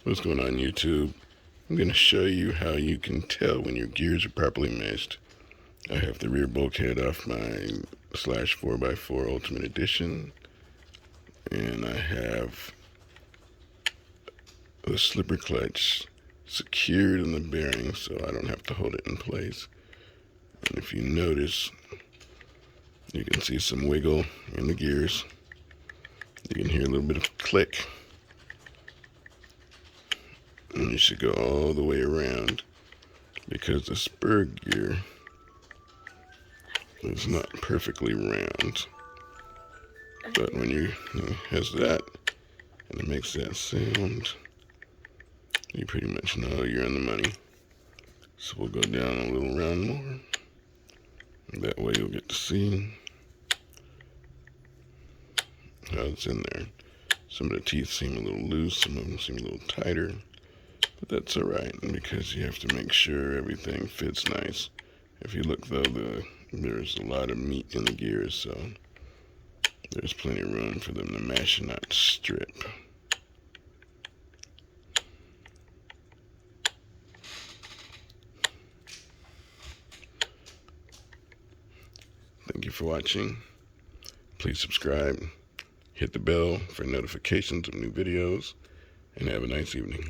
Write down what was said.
What's going on, YouTube? I'm going to show you how you can tell when your gears are properly meshed. I have the rear bulkhead off my Slash 4x4 Ultimate Edition, and I have the slipper clutch secured in the bearing so I don't have to hold it in place. And if you notice, you can see some wiggle in the gears. You can hear a little bit of click. And you should go all the way around because the spur gear is not perfectly round. But when you has that and it makes that sound, you pretty much know you're on the money. So we'll go down a little round more. That way you'll get to see how it's in there. Some of the teeth seem a little loose, some of them seem a little tighter. But that's alright, because you have to make sure everything fits nice. If you look though, there's a lot of meat in the gears, so there's plenty of room for them to mash and not strip. Thank you for watching. Please subscribe, hit the bell for notifications of new videos, and have a nice evening.